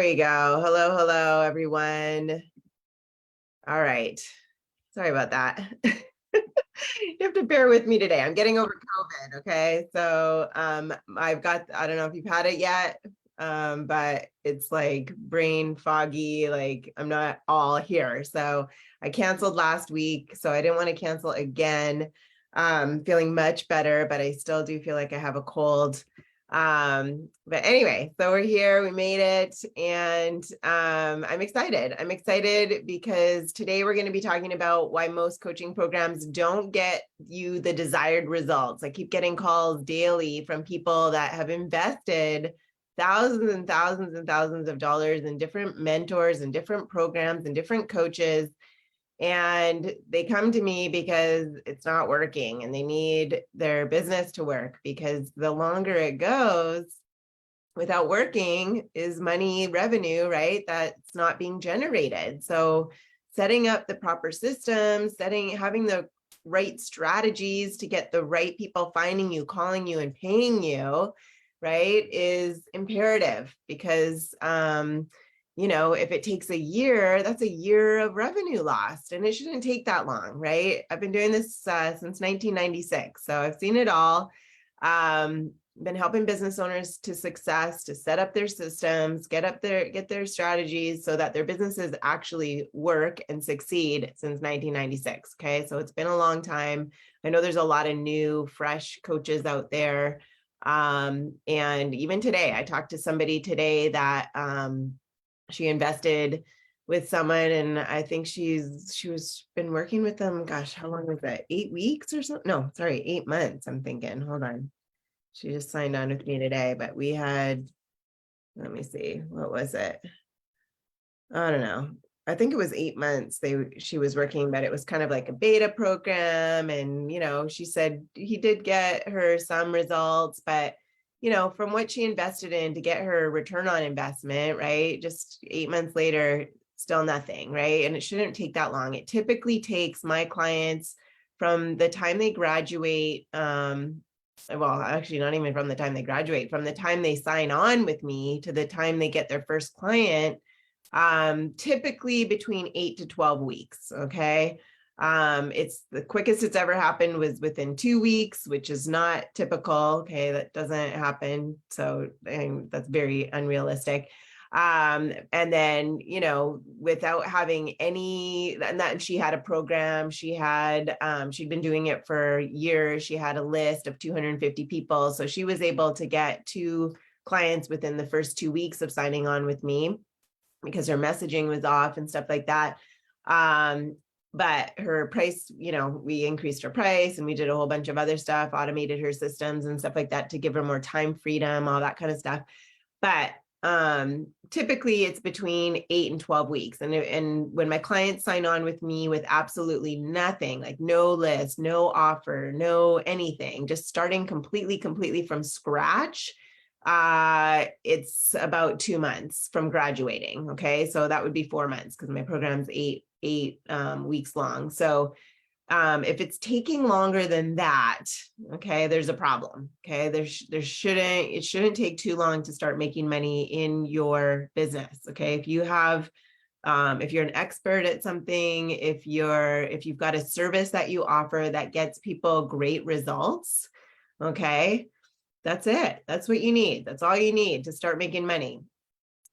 There we go. Hello, hello, everyone. All right. Sorry about that. You have to bear with me today. I'm getting over COVID. Okay. I've got, I don't know if you've had it yet, but it's like brain foggy, like I'm not all here. So I canceled last week. So I didn't want to cancel again. Feeling much better, but I still do feel like I have a cold. But anyway, so we're here, we made it, and I'm excited. I'm excited because today we're going to be talking about why most coaching programs don't get you the desired results. I keep getting calls daily from people that have invested thousands and thousands and thousands of dollars in different mentors and different programs and different coaches, and they come to me because it's not working and they need their business to work, because the longer it goes without working is money, revenue, right? That's not being generated. So setting up the proper systems, having the right strategies to get the right people finding you, calling you, and paying you, right, is imperative. Because if it takes a year, that's a year of revenue lost, and it shouldn't take that long, right? I've been doing this since 1996, so I've seen it all. Been helping business owners to success, to set up their systems, get their strategies so that their businesses actually work and succeed since 1996. Okay, so it's been a long time. I know there's a lot of new, fresh coaches out there, and even today, I talked to somebody today that she invested with someone, and I think she was been working with them. Gosh, how long was that? 8 weeks or something? No, sorry, 8 months. I'm thinking, hold on. She just signed on with me today, but we had, let me see, what was it? I don't know. I think it was 8 months she was working, but it was kind of like a beta program. And, she said he did get her some results, but from what she invested in to get her return on investment, right? Just 8 months later, still nothing, right? And it shouldn't take that long. It typically takes my clients from the time they graduate, well, actually not even from the time they graduate, from the time they sign on with me to the time they get their first client, typically between 8 to 12 weeks. Okay. It's the quickest it's ever happened was within 2 weeks, which is not typical. Okay. That doesn't happen. So that's very unrealistic. And then, without having any, and that she had a program, she'd been doing it for years. She had a list of 250 people. So she was able to get 2 clients within the first 2 weeks of signing on with me, because her messaging was off and stuff like that. But her price, we increased her price, and we did a whole bunch of other stuff, automated her systems and stuff like that to give her more time freedom, all that kind of stuff. But typically it's between 8 and 12 weeks. And when my clients sign on with me with absolutely nothing, like no list, no offer, no anything, just starting completely from scratch, it's about 2 months from graduating. Okay. So that would be 4 months, because my program's eight weeks long. So if it's taking longer than that, okay, there's a problem. Okay. It shouldn't take too long to start making money in your business. Okay. If you're an expert at something, if you've got a service that you offer that gets people great results, okay, that's it. That's what you need. That's all you need to start making money.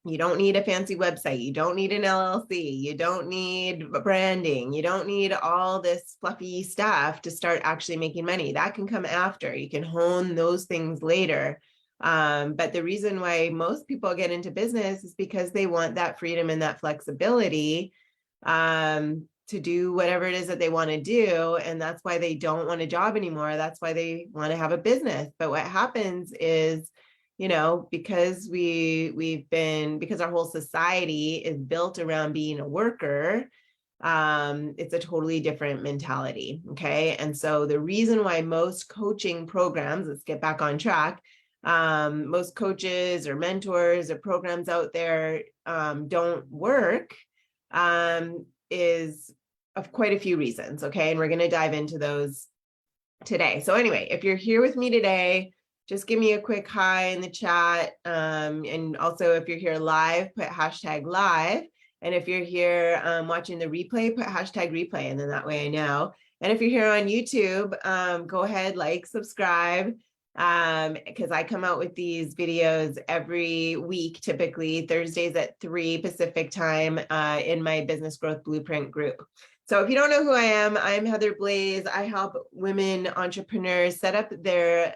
You don't need a fancy website. You don't need an LLC. You don't need branding. You don't need all this fluffy stuff to start actually making money. That can come after. You can hone those things later. But the reason why most people get into business is because they want that freedom and that flexibility to do whatever it is that they want to do. And that's why they don't want a job anymore. That's why they want to have a business. But what happens is, because because our whole society is built around being a worker, it's a totally different mentality. Okay. And so the reason why most coaching programs, let's get back on track, most coaches or mentors or programs out there don't work, is of quite a few reasons. Okay. And we're going to dive into those today. So anyway, if you're here with me today just give me a quick hi in the chat. And also if you're here live, put hashtag live. And if you're here watching the replay, put hashtag replay, and then that way I know. And if you're here on YouTube, go ahead, like, subscribe, because I come out with these videos every week, typically Thursdays at 3 Pacific time in my Business Growth Blueprint group. So if you don't know who I am, I'm Heather Blaze. I help women entrepreneurs set up their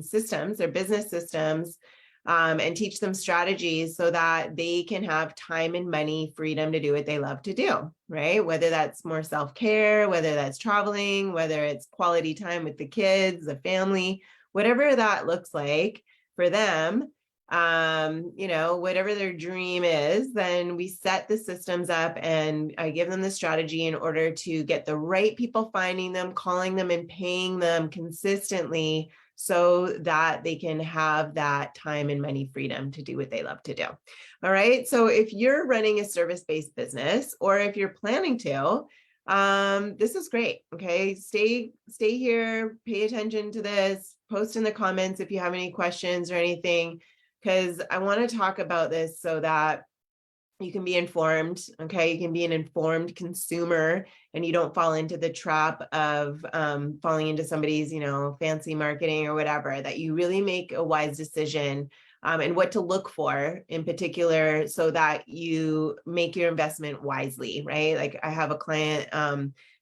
systems, their business systems, and teach them strategies so that they can have time and money freedom to do what they love to do, right? Whether that's more self-care, whether that's traveling, whether it's quality time with the kids, the family, whatever that looks like for them, whatever their dream is, then we set the systems up and I give them the strategy in order to get the right people, finding them, calling them, and paying them consistently so that they can have that time and money freedom to do what they love to do. All right. So if you're running a service-based business, or if you're planning to, this is great. Okay. Stay here, pay attention to this, post in the comments if you have any questions or anything, because I want to talk about this so that you can be informed. Okay. You can be an informed consumer and you don't fall into the trap of falling into somebody's, fancy marketing or whatever, that you really make a wise decision and what to look for in particular so that you make your investment wisely, right? Like I have a client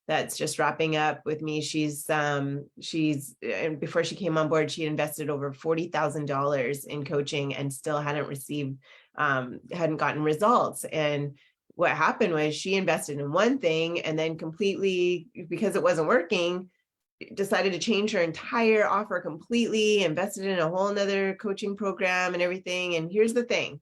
that's just wrapping up with me. She's and before she came on board, she invested over $40,000 in coaching and still hadn't gotten results. And what happened was she invested in one thing and then completely, because it wasn't working, decided to change her entire offer completely, invested in a whole nother coaching program and everything. And here's the thing,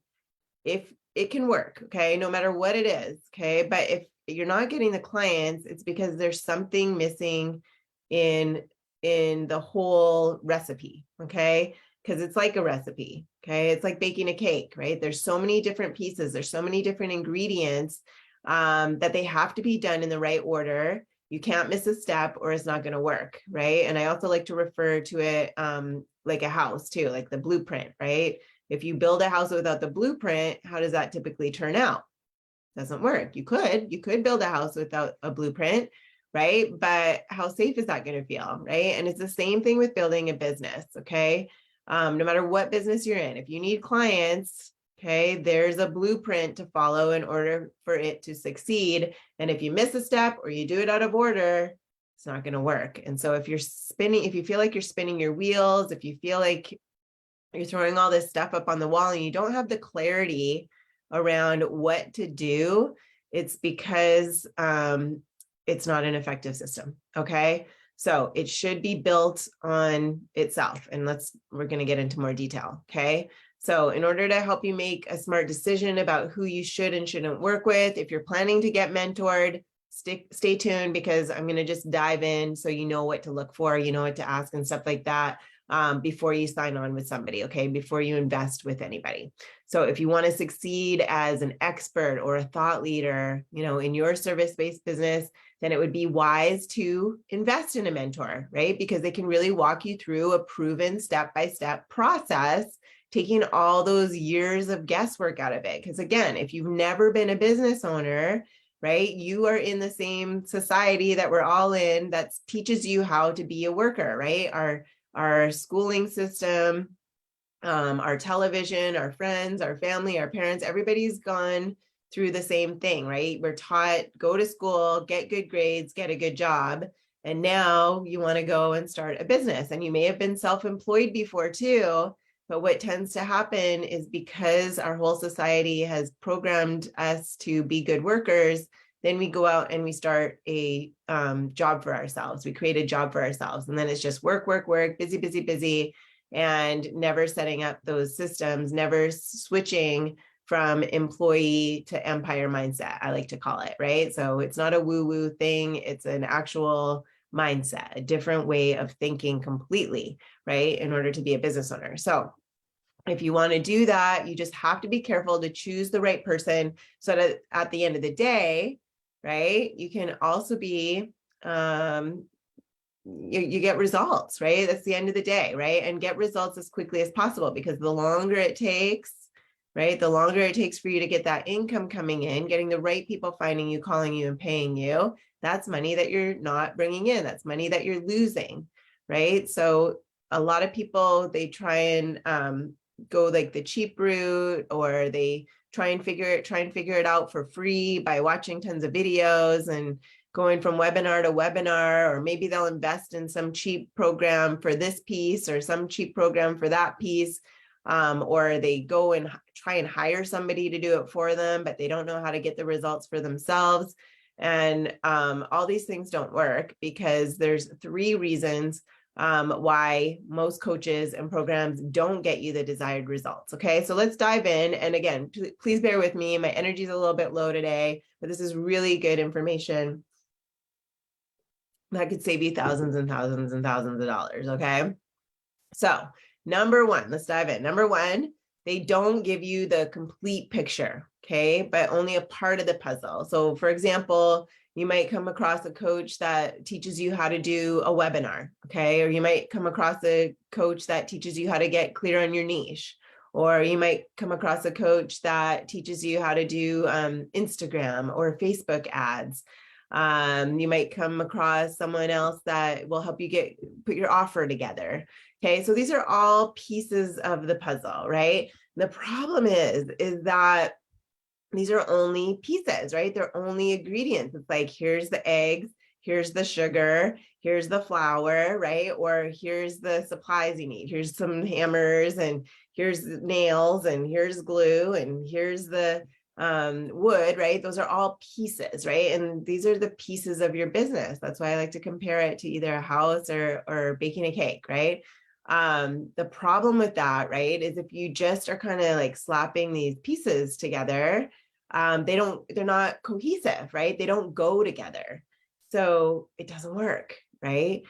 if it can work, okay, no matter what it is, okay, but if you're not getting the clients, it's because there's something missing in the whole recipe, okay? Because it's like a recipe, okay? It's like baking a cake, right? There's so many different pieces, there's so many different ingredients that they have to be done in the right order. You can't miss a step or it's not going to work, right? And I also like to refer to it like a house too, like the blueprint, right? If you build a house without the blueprint, how does that typically turn out? Doesn't work. You could build a house without a blueprint, right? But how safe is that going to feel, right? And it's the same thing with building a business, okay? No matter what business you're in, if you need clients, okay, there's a blueprint to follow in order for it to succeed. And if you miss a step or you do it out of order, it's not going to work. And so if you feel like you're spinning your wheels, if you feel like you're throwing all this stuff up on the wall and you don't have the clarity around what to do, it's because it's not an effective system. Okay. So it should be built on itself. And we're going to get into more detail. Okay. So in order to help you make a smart decision about who you should and shouldn't work with, if you're planning to get mentored, stay tuned, because I'm going to just dive in so you know what to look for, you know what to ask and stuff like that before you sign on with somebody, okay, before you invest with anybody. So if you want to succeed as an expert or a thought leader, in your service-based business, then it would be wise to invest in a mentor, right? Because they can really walk you through a proven step-by-step process, taking all those years of guesswork out of it. Because again, if you've never been a business owner, right, you are in the same society that we're all in that teaches you how to be a worker, right? Our schooling system, our television, our friends, our family, our parents, everybody's gone through the same thing, right? We're taught, go to school, get good grades, get a good job. And now you want to go and start a business. And you may have been self-employed before too. But what tends to happen is because our whole society has programmed us to be good workers, then we go out and we start a job for ourselves. We create a job for ourselves. And then it's just work, work, work, busy, busy, busy, and never setting up those systems, never switching from employee to empire mindset, I like to call it, right? So it's not a woo-woo thing. It's an actual mindset, a different way of thinking completely, right? In order to be a business owner. So if you want to do that, you just have to be careful to choose the right person so that at the end of the day, right, you can also be you get results, right? That's the end of the day, right? And get results as quickly as possible, because the longer it takes, right? The longer it takes for you to get that income coming in, getting the right people finding you, calling you, and paying you, that's money that you're not bringing in. That's money that you're losing, right? So a lot of people, they try and go like the cheap route, or they try and figure it out for free by watching tons of videos and going from webinar to webinar, or maybe they'll invest in some cheap program for this piece or some cheap program for that piece. Or they go and try and hire somebody to do it for them, but they don't know how to get the results for themselves. And all these things don't work, because there's 3 reasons why most coaches and programs don't get you the desired results. Okay, so let's dive in. And again, please bear with me. My energy is a little bit low today, but this is really good information that could save you thousands and thousands and thousands of dollars. Okay, so number 1, let's dive in. Number 1, they don't give you the complete picture, okay, but only a part of the puzzle. So for example, you might come across a coach that teaches you how to do a webinar, okay? Or you might come across a coach that teaches you how to get clear on your niche. Or you might come across a coach that teaches you how to do Instagram or Facebook ads. You might come across someone else that will help you put your offer together. Okay, so these are all pieces of the puzzle, right? The problem is that these are only pieces, right? They're only ingredients. It's like, here's the eggs, here's the sugar, here's the flour, right? Or here's the supplies you need. Here's some hammers, and here's nails, and here's glue, and here's the wood, right? Those are all pieces, right? And these are the pieces of your business. That's why I like to compare it to either a house or baking a cake, right? The problem with that, right, is if you just are kind of like slapping these pieces together, they're not cohesive, right? They don't go together. So it doesn't work, right?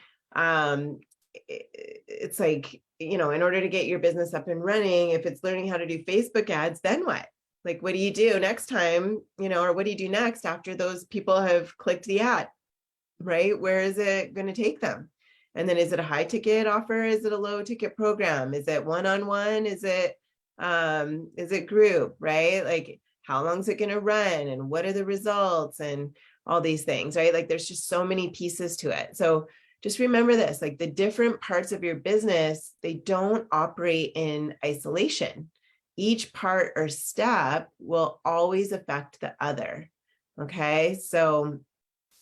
It's like, in order to get your business up and running, if it's learning how to do Facebook ads, then what? Like, what do you do next time, or what do you do next after those people have clicked the ad, right? Where is it going to take them? And then is it a high ticket offer? Is it a low ticket program? Is it one-on-one? Is it group, right? Like, how long is it going to run? And what are the results? And all these things, right? Like, there's just so many pieces to it. So just remember this, like, the different parts of your business, they don't operate in isolation. Each part or step will always affect the other. Okay. So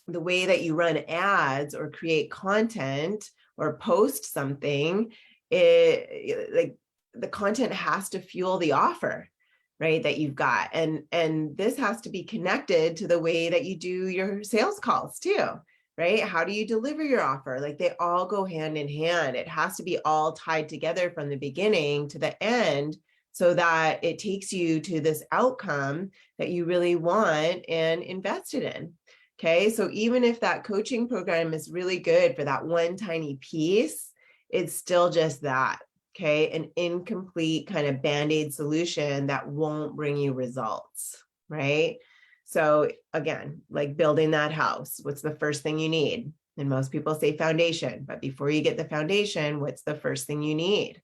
the way that you run ads or create content or post something, like, the content has to fuel the offer, right, that you've got. And this has to be connected to the way that you do your sales calls too, right? How do you deliver your offer? Like, they all go hand in hand. It has to be all tied together from the beginning to the end, so that it takes you to this outcome that you really want and invested in. Okay, so even if that coaching program is really good for that one tiny piece, it's still just that, okay, an incomplete kind of Band-Aid solution that won't bring you results, right? So again, like building that house, what's the first thing you need? And most people say foundation, but before you get the foundation, what's the first thing you need,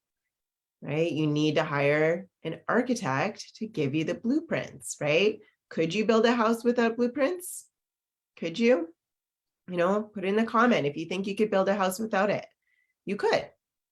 right? You need to hire an architect to give you the blueprints, right? Could you build a house without blueprints? Could you? Put in the comment if you think you could build a house without it. You could.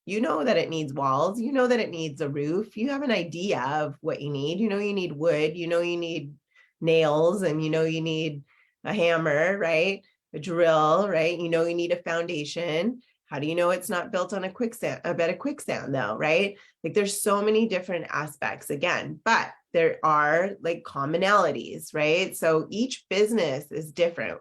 You know that it needs walls. You know that it needs a roof. You have an idea of what you need. You need wood. You need nails, and you need a hammer, right? A drill, right? You need a foundation. How do you know it's not built on a bed of quicksand though, right? Like, there's so many different aspects again, but there are like commonalities, right? So each business is different.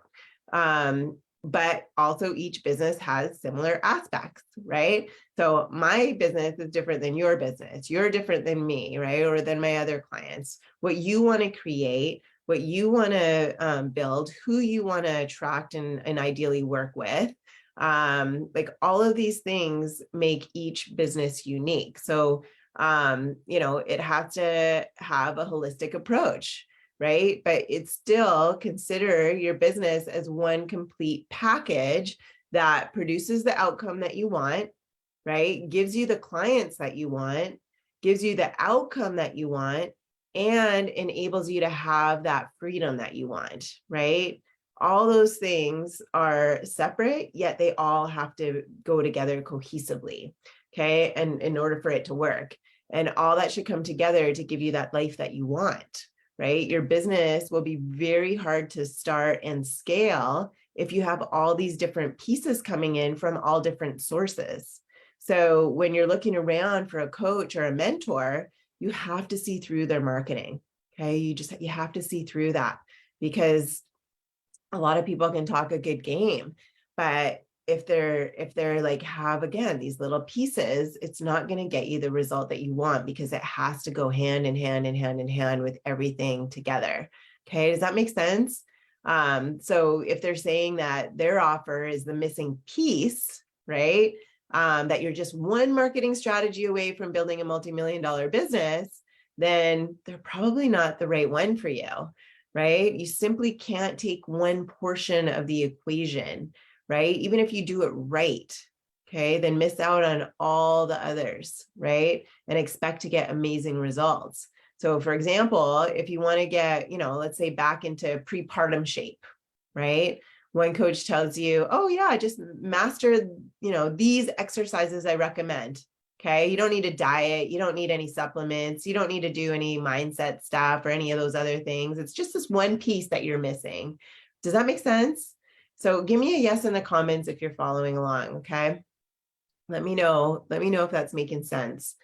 But also each business has similar aspects, right? So my business is different than your business. You're different than me, right? Or than my other clients. What you want to create, what you want to build, who you want to attract and ideally work with. Like, all of these things make each business unique. So, it has to have a holistic approach, right? But it's still, consider your business as one complete package that produces the outcome that you want, right? Gives you the clients that you want, gives you the outcome that you want, and enables you to have that freedom that you want, right? All those things are separate, yet they all have to go together cohesively, okay? And in order for it to work. And all that should come together to give you that life that you want, right? Your business will be very hard to start and scale if you have all these different pieces coming in from all different sources. So when you're looking around for a coach or a mentor, you have to see through their marketing. Okay. You have to see through that, because a lot of people can talk a good game, but if they're like have again these little pieces, it's not going to get you the result that you want, because it has to go hand in hand and hand in hand with everything together. Okay, does that make sense? So if they're saying that their offer is the missing piece, right? That you're just one marketing strategy away from building a multi-million-dollar business, then they're probably not the right one for you, right? You simply can't take one portion of the equation, right? Even if you do it right, okay, then miss out on all the others, right? And expect to get amazing results. So for example, if you want to get, let's say back into prepartum shape, right? One coach tells you, oh yeah, just master, these exercises I recommend. Okay. You don't need a diet. You don't need any supplements. You don't need to do any mindset stuff or any of those other things. It's just this one piece that you're missing. Does that make sense? So give me a yes in the comments if you're following along. Okay. Let me know if that's making sense,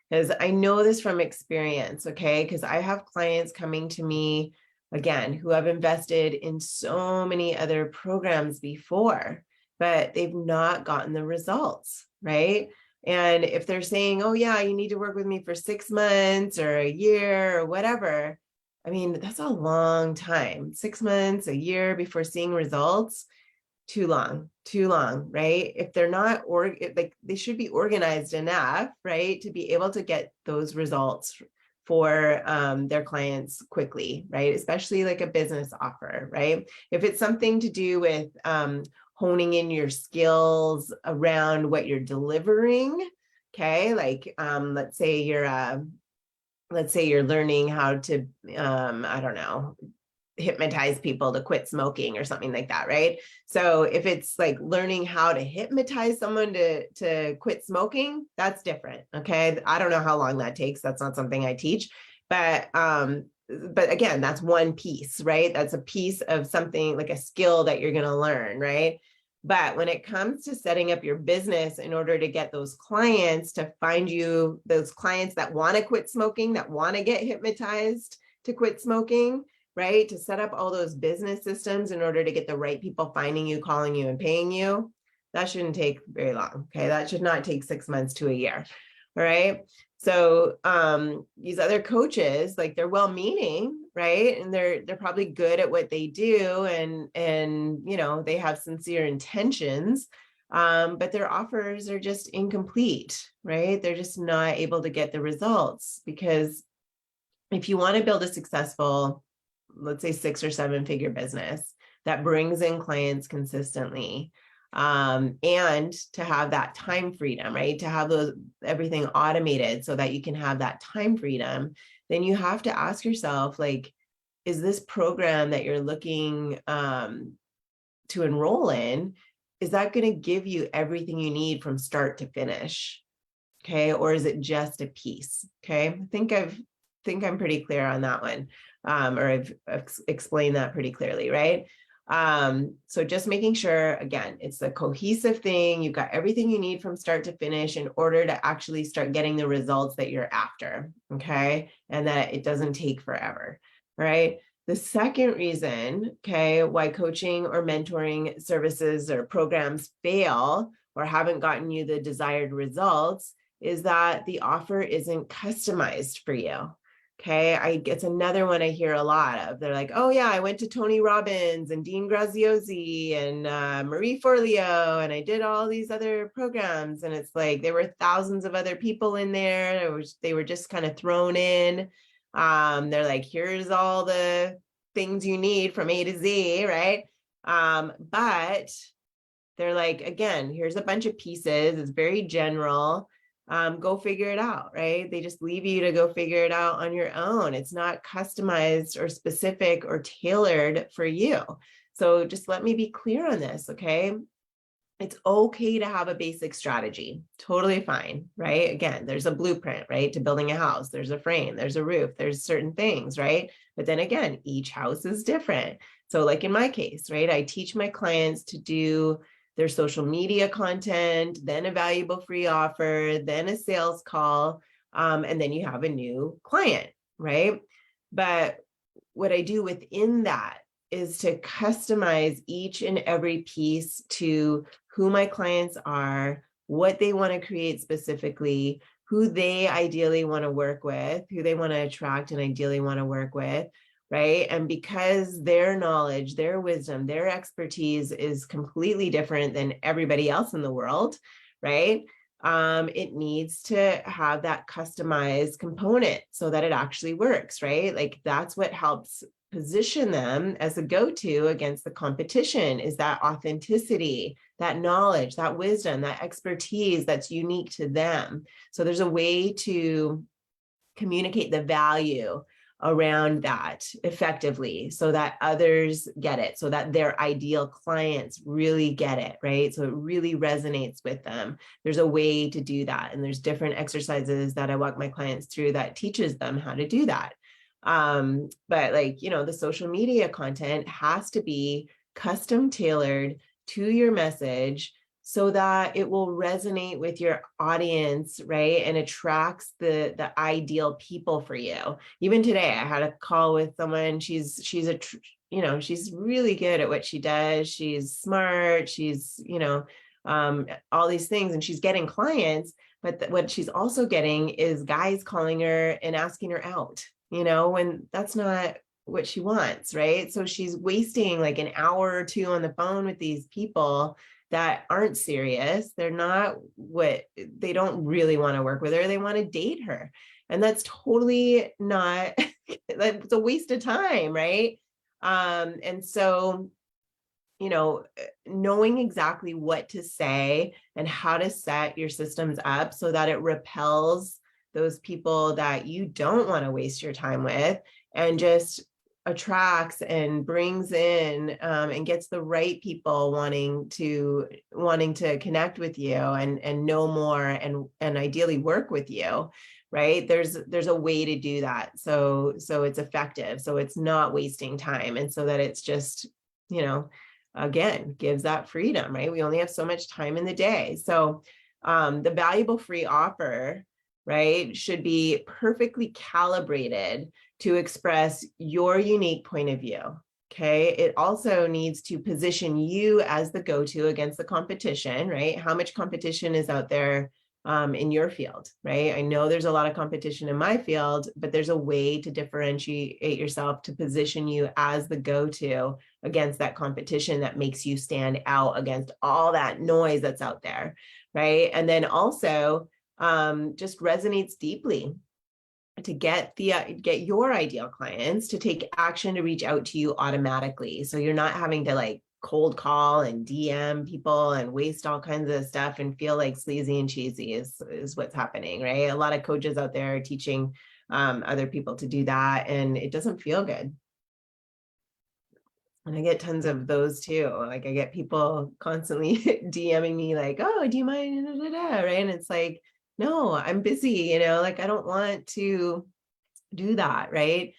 because I know this from experience. Okay. Because I have clients coming to me again who have invested in so many other programs before, but they've not gotten the results, right? And if they're saying, oh yeah, you need to work with me for 6 months or a year or whatever, I mean, that's a long time. 6 months, a year before seeing results, too long, right? If they're not, or like they should be organized enough, right, to be able to get those results for their clients quickly, right? Especially like a business offer, right? If it's something to do with honing in your skills around what you're delivering, okay, like let's say you're learning how to I don't know, hypnotize people to quit smoking or something like that, right? So if it's like learning how to hypnotize someone to quit smoking, that's different. Okay. I don't know how long that takes. That's not something I teach. But again, that's one piece, right? That's a piece of something like a skill that you're going to learn, right? But when it comes to setting up your business in order to get those clients, to find you those clients that want to quit smoking, that want to get hypnotized to quit smoking, right? To set up all those business systems in order to get the right people finding you, calling you, and paying you, that shouldn't take very long. Okay. That should not take 6 months to a year. All right. So these other coaches, like they're well-meaning, right? And they're probably good at what they do, and they have sincere intentions, but their offers are just incomplete, right? They're just not able to get the results, because if you want to build a successful, let's say 6 or 7 figure business that brings in clients consistently, and to have that time freedom, right? To have everything automated so that you can have that time freedom, then you have to ask yourself, like, is this program that you're looking to enroll in, is that going to give you everything you need from start to finish? Okay. Or is it just a piece? Okay. I'm pretty clear on that one. Or I've explained that pretty clearly, right? So just making sure, again, it's a cohesive thing. You've got everything you need from start to finish in order to actually start getting the results that you're after. Okay. And that it doesn't take forever. All right. The second reason, okay, why coaching or mentoring services or programs fail or haven't gotten you the desired results is that the offer isn't customized for you. Okay. It's another one I hear a lot of. They're like, oh yeah, I went to Tony Robbins and Dean Graziosi and Marie Forleo, and I did all these other programs. And it's like, there were thousands of other people in there. They were just kind of thrown in. They're like, here's all the things you need from A to Z, right? But They're like, again, here's a bunch of pieces. It's very general. Go figure it out, right? They just leave you to go figure it out on your own. It's not customized or specific or tailored for you. So just let me be clear on this, okay? It's okay to have a basic strategy, totally fine, right? Again, there's a blueprint, right? To building a house, there's a frame, there's a roof, there's certain things, right? But then again, each house is different. So like in my case, right? I teach my clients to do their social media content, then a valuable free offer, then a sales call, and then you have a new client, right? But what I do within that is to customize each and every piece to who my clients are, what they want to create specifically, who they ideally want to work with, who they want to attract and ideally want to work with, right? And because their knowledge, their wisdom, their expertise is completely different than everybody else in the world, right? It needs to have that customized component so that it actually works, right? Like that's what helps position them as a go-to against the competition, is that authenticity, that knowledge, that wisdom, that expertise that's unique to them. So there's a way to communicate the value around that effectively so that others get it, so that their ideal clients really get it, right? So it really resonates with them. There's a way to do that. And there's different exercises that I walk my clients through that teaches them how to do that. But like, you know, the social media content has to be custom tailored to your message so that it will resonate with your audience, right? And attracts the ideal people for you. Even today, I had a call with someone. She's she's really good at what she does. She's smart. She's, all these things, and she's getting clients. But what she's also getting is guys calling her and asking her out, when that's not what she wants, right? So she's wasting like an hour or two on the phone with these people that aren't serious. They're not they don't really want to work with her. They want to date her. And that's totally not, that's a waste of time, right? And so, knowing exactly what to say and how to set your systems up so that it repels those people that you don't want to waste your time with, and just attracts and brings in and gets the right people wanting to connect with you and know more and ideally work with you, right? There's a way to do that, so it's effective, so it's not wasting time, and so that it's just, again, gives that freedom, right? We only have so much time in the day. So the valuable free offer, right, should be perfectly calibrated to express your unique point of view. Okay. It also needs to position you as the go-to against the competition, right? How much competition is out there in your field, right? I know there's a lot of competition in my field, but there's a way to differentiate yourself to position you as the go-to against that competition that makes you stand out against all that noise that's out there, right? And then also just resonates deeply to get your ideal clients to take action to reach out to you automatically. So you're not having to like cold call and DM people and waste all kinds of stuff and feel like sleazy and cheesy is what's happening, right? A lot of coaches out there are teaching other people to do that, and it doesn't feel good. And I get tons of those too. Like I get people constantly DMing me like, oh, do you mind? Right. And it's like, no, I'm busy, like I don't want to do that. Right.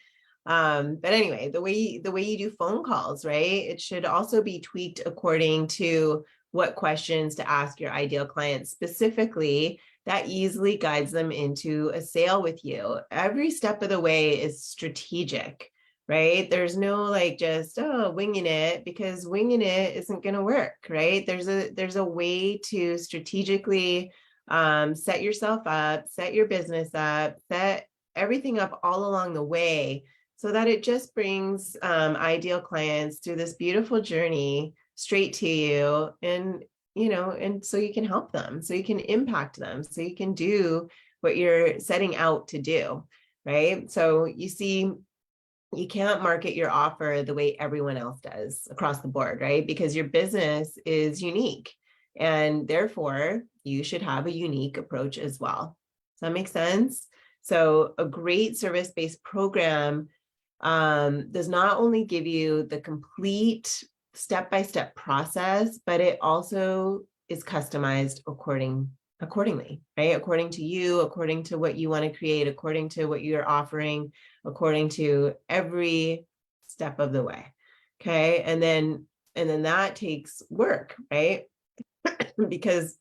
But anyway, the way you do phone calls, right, it should also be tweaked according to what questions to ask your ideal client specifically that easily guides them into a sale with you. Every step of the way is strategic, right? There's no like just, winging it, because winging it isn't going to work, right? There's a way to strategically set yourself up, set your business up, set everything up all along the way, so that it just brings ideal clients through this beautiful journey straight to you. And, and so you can help them, so you can impact them, so you can do what you're setting out to do, right? So you see, you can't market your offer the way everyone else does across the board, right? Because your business is unique and therefore you should have a unique approach as well. Does that make sense? So a great service-based program does not only give you the complete step-by-step process, but it also is customized accordingly, right? According to you, according to what you want to create, according to what you're offering, according to every step of the way. Okay. And then that takes work, right? Because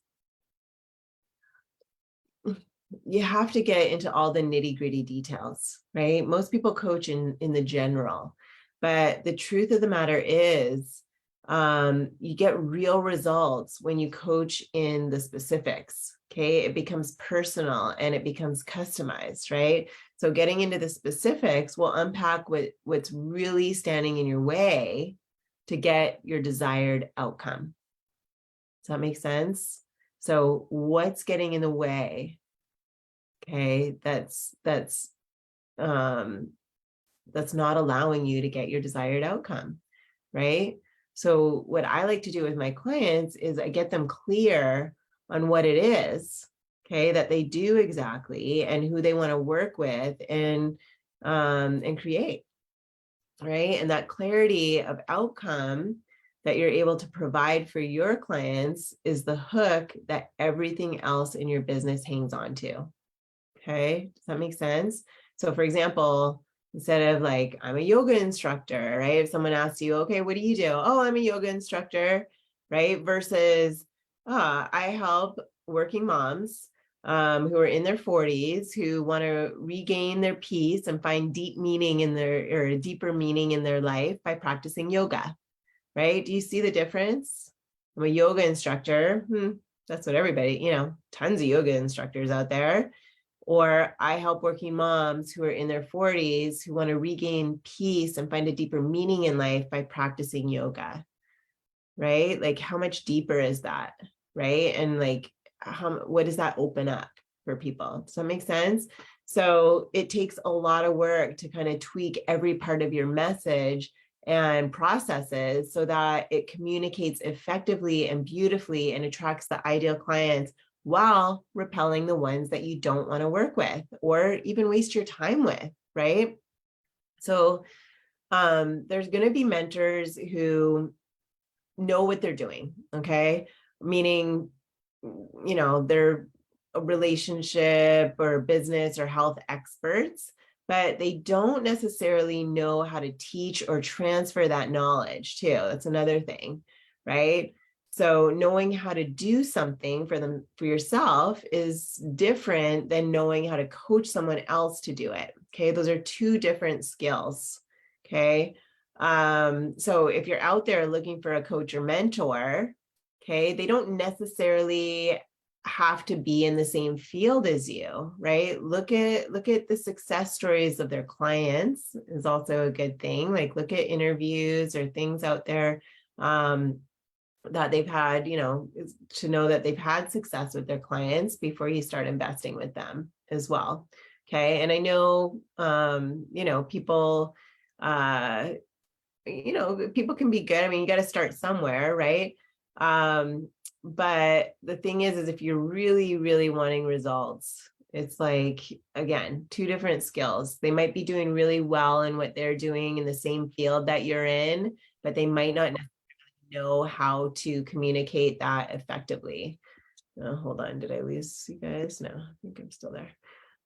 you have to get into all the nitty-gritty details, right? Most people coach in the general, but the truth of the matter is you get real results when you coach in the specifics. Okay, it becomes personal and it becomes customized, right? So getting into the specifics will unpack what's really standing in your way to get your desired outcome. Does that make sense? So what's getting in the way? Okay, that's not allowing you to get your desired outcome, right? So what I like to do with my clients is I get them clear on what it is, okay, that they do exactly and who they want to work with and create, right? And that clarity of outcome that you're able to provide for your clients is the hook that everything else in your business hangs on to. Okay, does that make sense? So for example, instead of like, I'm a yoga instructor, right? If someone asks you, okay, what do you do? Oh, I'm a yoga instructor, right? Versus, I help working moms who are in their 40s who want to regain their peace and find deep meaning in or a deeper meaning in their life by practicing yoga, right? Do you see the difference? I'm a yoga instructor. That's what everybody, tons of yoga instructors out there. Or I help working moms who are in their 40s who want to regain peace and find a deeper meaning in life by practicing yoga, right? Like how much deeper is that, right? And like what does that open up for people? Does that make sense? So it takes a lot of work to kind of tweak every part of your message and processes so that it communicates effectively and beautifully and attracts the ideal clients while repelling the ones that you don't want to work with or even waste your time with, right? So there's going to be mentors who know what they're doing, okay? Meaning, they're a relationship or business or health experts, but they don't necessarily know how to teach or transfer that knowledge too. That's another thing, right? So knowing how to do something for yourself is different than knowing how to coach someone else to do it. Okay. Those are two different skills. Okay. So if you're out there looking for a coach or mentor, okay, they don't necessarily have to be in the same field as you, right? Look at the success stories of their clients is also a good thing. Like look at interviews or things out there that they've had, to know that they've had success with their clients before you start investing with them as well. Okay. And I know, people, people can be good. I mean, you got to start somewhere, right? But the thing is if you're really, really wanting results, it's like, again, two different skills. They might be doing really well in what they're doing in the same field that you're in, but they might not know how to communicate that effectively. Hold on, did I lose you guys? No, I think I'm still there.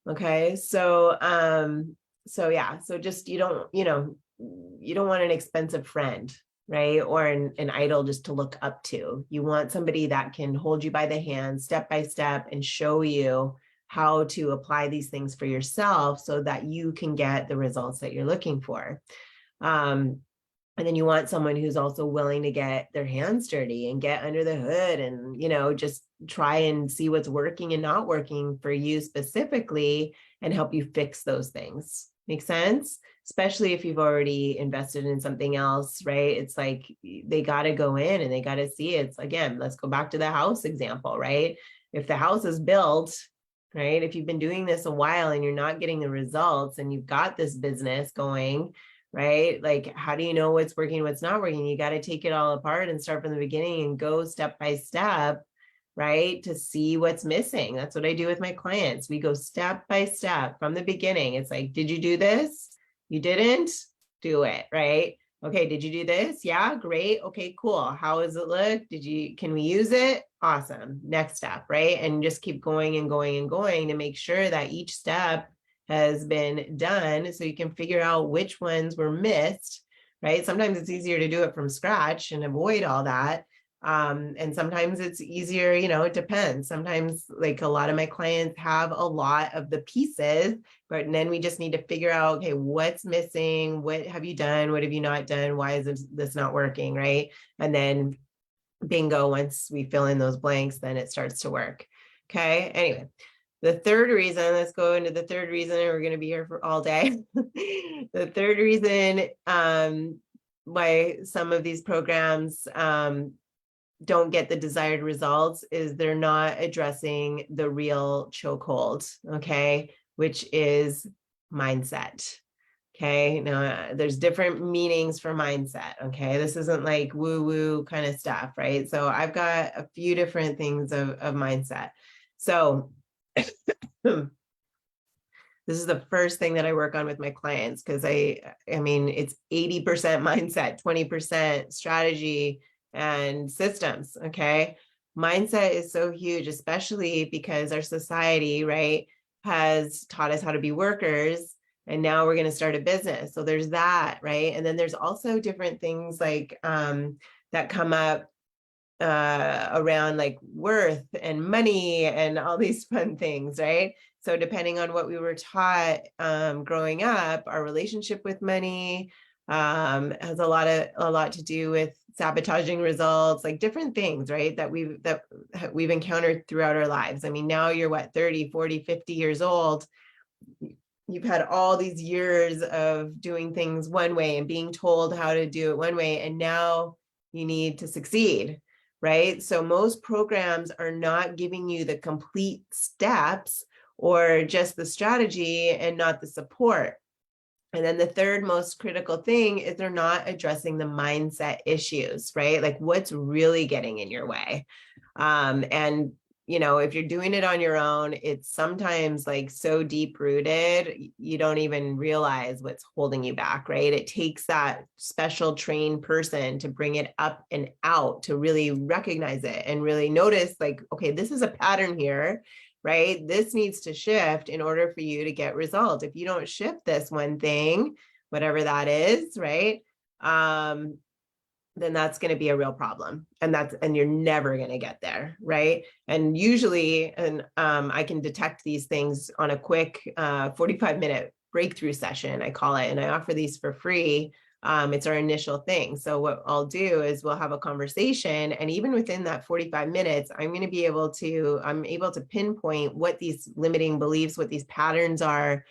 Okay, so yeah, so just you don't want an expensive friend, right? Or an idol just to look up to. You want somebody that can hold you by the hand step by step and show you how to apply these things for yourself so that you can get the results that you're looking for. And then you want someone who's also willing to get their hands dirty and get under the hood and, just try and see what's working and not working for you specifically and help you fix those things. Make sense? Especially if you've already invested in something else, right? It's like they got to go in and they got to see it. Again, let's go back to the house example, right? If the house is built, right? If you've been doing this a while and you're not getting the results and you've got this business going, right? Like, how do you know what's working, what's not working? You got to take it all apart and start from the beginning and go step by step, right? To see what's missing. That's what I do with my clients. We go step by step from the beginning. It's like, did you do this? You didn't? Do it, right? Okay, did you do this? Yeah, great. Okay, cool. How does it look? Can we use it? Awesome. Next step, right? And just keep going and going and going to make sure that each step has been done so you can figure out which ones were missed, right? Sometimes it's easier to do it from scratch and avoid all that. And sometimes it's easier, it depends. Sometimes, like, a lot of my clients have a lot of the pieces, but then we just need to figure out, okay, what's missing? What have you done? What have you not done? Why is this not working? Right. And then bingo, once we fill in those blanks, then it starts to work. Okay. Anyway, the third reason, let's go into the third reason, and we're going to be here for all day. The third reason why some of these programs don't get the desired results is they're not addressing the real chokehold, okay, which is mindset. Okay, now there's different meanings for mindset. Okay, this isn't like woo woo kind of stuff, right? So I've got a few different things of mindset. So this is the first thing that I work on with my clients, because I mean, it's 80% mindset, 20% strategy and systems. Okay, mindset is so huge, especially because our society, right, has taught us how to be workers, and now we're going to start a business. So there's that, right? And then there's also different things like that come up around like worth and money and all these fun things, right? So depending on what we were taught growing up, our relationship with money has a lot to do with sabotaging results, like different things, right? That we've encountered throughout our lives. I mean, now you're what, 30, 40, 50 years old. You've had all these years of doing things one way and being told how to do it one way, and now you need to succeed, right? So most programs are not giving you the complete steps or just the strategy and not the support. And then the third most critical thing is they're not addressing the mindset issues, right? Like, what's really getting in your way? And if you're doing it on your own, it's sometimes like so deep rooted, you don't even realize what's holding you back, right? It takes that special trained person to bring it up and out, to really recognize it and really notice, like, okay, this is a pattern here, right? This needs to shift in order for you to get results. If you don't shift this one thing, whatever that is, right? Then that's going to be a real problem, and you're never going to get there, right? And usually, I can detect these things on a quick 45-minute breakthrough session, I call it, and I offer these for free. It's our initial thing. So what I'll do is we'll have a conversation, and even within that 45 minutes, I'm able to pinpoint what these limiting beliefs, what these patterns are,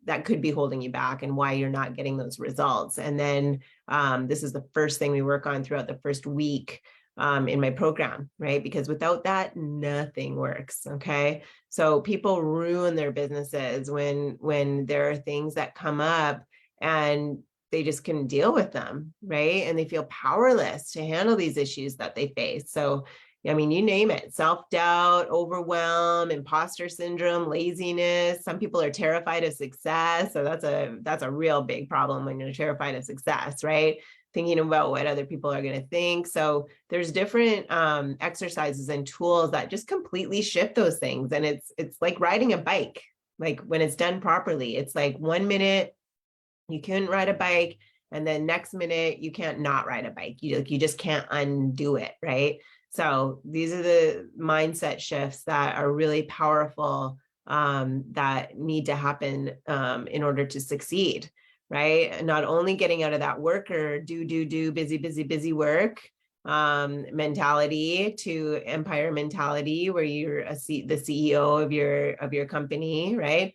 that could be holding you back and why you're not getting those results. And then this is the first thing we work on throughout the first week in my program, right? Because without that, nothing works. Okay. So people ruin their businesses when there are things that come up and they just couldn't deal with them, right? And they feel powerless to handle these issues that they face. So I mean, you name it, self-doubt, overwhelm, imposter syndrome, laziness. Some people are terrified of success. So that's a real big problem when you're terrified of success, right? Thinking about what other people are going to think. So there's different exercises and tools that just completely shift those things. And it's like riding a bike, like when it's done properly. It's like 1 minute you can ride a bike, and then next minute you can't not ride a bike. You just can't undo it, right? So these are the mindset shifts that are really powerful, that need to happen in order to succeed, right? Not only getting out of that worker, do, busy work mentality to empire mentality, where you're the CEO of your company, right?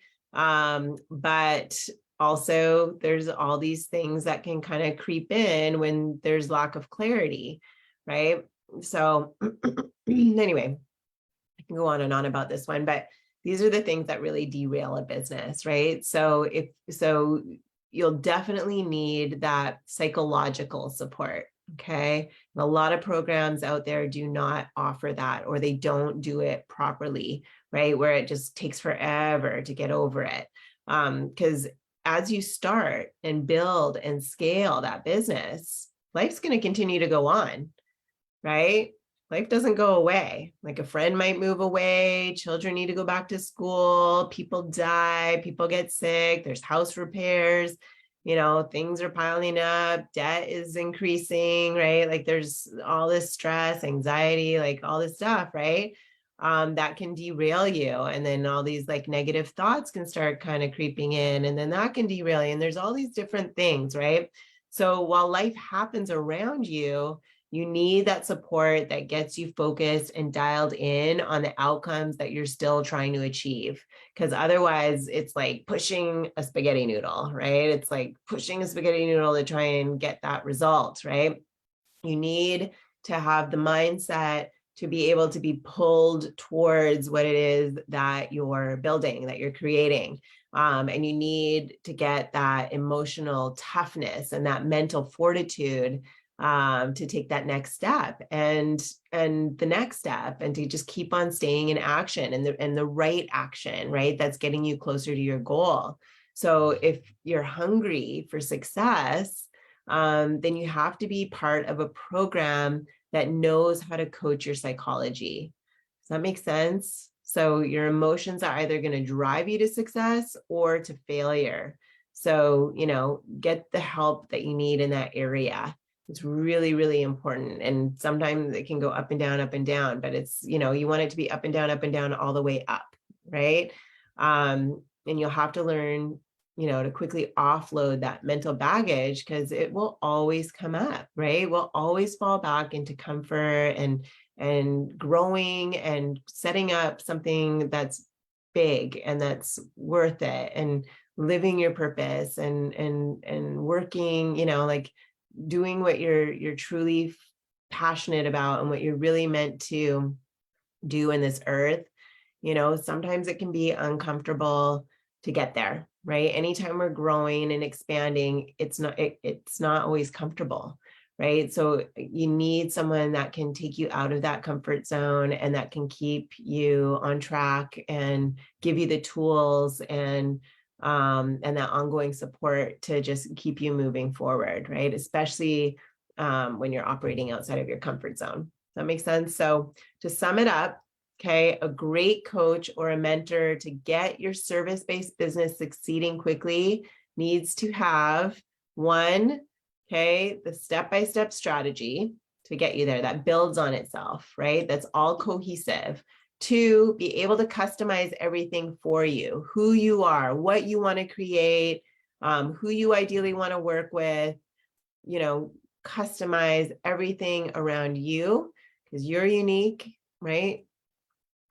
But also there's all these things that can kind of creep in when there's lack of clarity, right? So anyway, I can go on and on about this one, but these are the things that really derail a business, right? So you'll definitely need that psychological support. Okay. And a lot of programs out there do not offer that, or they don't do it properly, right? Where it just takes forever to get over it. Because as you start and build and scale that business, life's going to continue to go on, right? Life doesn't go away. Like a friend might move away, children need to go back to school, people die, people get sick, there's house repairs, things are piling up, debt is increasing, right? Like there's all this stress, anxiety, like all this stuff, right? That can derail you. And then all these like negative thoughts can start kind of creeping in, and then that can derail you. And there's all these different things, right? So while life happens around you, you need that support that gets you focused and dialed in on the outcomes that you're still trying to achieve. Because otherwise, it's like pushing a spaghetti noodle, right? It's like pushing a spaghetti noodle to try and get that result, right? You need to have the mindset to be able to be pulled towards what it is that you're building, that you're creating. And you need to get that emotional toughness and that mental fortitude to take that next step and the next step, and to just keep on staying in action, and the right action, right? That's getting you closer to your goal. So if you're hungry for success, then you have to be part of a program that knows how to coach your psychology. Does that make sense? So your emotions are either going to drive you to success or to failure. So, get the help that you need in that area. It's really, really important. And sometimes it can go up and down, but it's, you want it to be up and down all the way up, right? And you'll have to learn, to quickly offload that mental baggage, because it will always come up, right? We'll always fall back into comfort and growing and setting up something that's big and that's worth it, and living your purpose and working, like doing what you're truly passionate about and what you're really meant to do in this earth. Sometimes it can be uncomfortable to get there, right? Anytime we're growing and expanding, it's not always comfortable, right? So you need someone that can take you out of that comfort zone and that can keep you on track and give you the tools and that ongoing support to just keep you moving forward, right? Especially when you're operating outside of your comfort zone. Does that make sense? So to sum it up, okay, a great coach or a mentor to get your service-based business succeeding quickly needs to have one, okay, the step-by-step strategy to get you there that builds on itself, right? That's all cohesive. Two, be able to customize everything for you, who you are, what you want to create, who you ideally want to work with, customize everything around you because you're unique, right?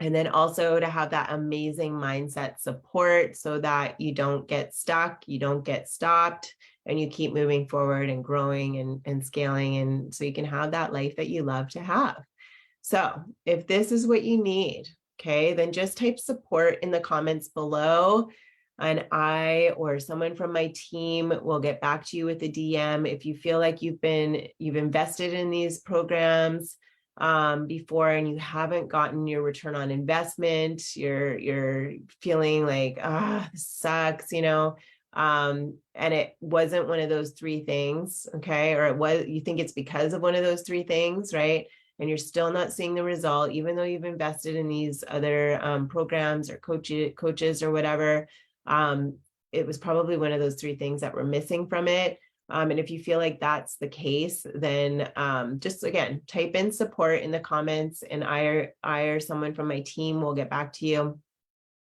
And then also to have that amazing mindset support so that you don't get stuck, you don't get stopped, and you keep moving forward and growing and scaling. And so you can have that life that you love to have. So if this is what you need, okay, then just type support in the comments below, and I or someone from my team will get back to you with a DM. If you feel like you've invested in these programs before and you haven't gotten your return on investment, you're feeling like, this sucks, and it wasn't one of those three things, okay, or you think it's because of one of those three things, right? And you're still not seeing the result, even though you've invested in these other programs or coaches or whatever. It was probably one of those three things that were missing from it. And if you feel like that's the case, then just again, type in support in the comments, and I or someone from my team will get back to you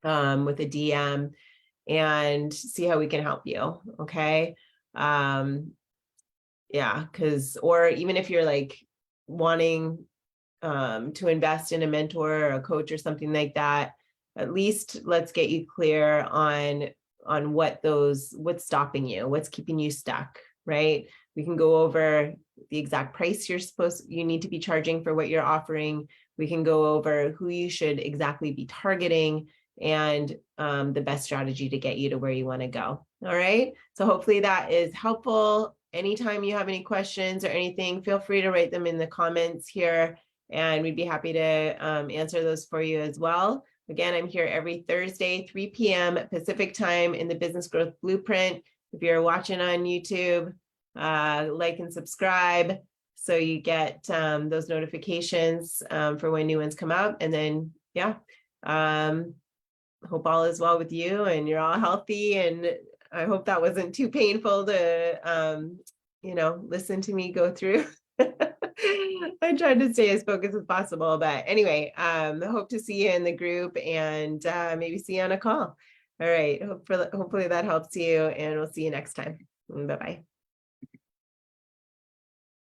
with a DM and see how we can help you. Okay. Yeah, or even if you're like wanting to invest in a mentor or a coach or something like that, at least let's get you clear on what's stopping you, what's keeping you stuck, right? We can go over the exact price you need to be charging for what you're offering. We can go over who you should exactly be targeting and the best strategy to get you to where you want to go. All right. So hopefully that is helpful. Anytime you have any questions or anything, feel free to write them in the comments here, and we'd be happy to answer those for you as well. Again, I'm here every Thursday, 3 p.m. Pacific time in the Business Growth Blueprint. If you're watching on YouTube, like and subscribe so you get those notifications for when new ones come out. And then, yeah, hope all is well with you and you're all healthy. And I hope that wasn't too painful to, listen to me go through. I tried to stay as focused as possible, but anyway, hope to see you in the group and maybe see you on a call. All right. Hopefully that helps you, and we'll see you next time. Bye-bye.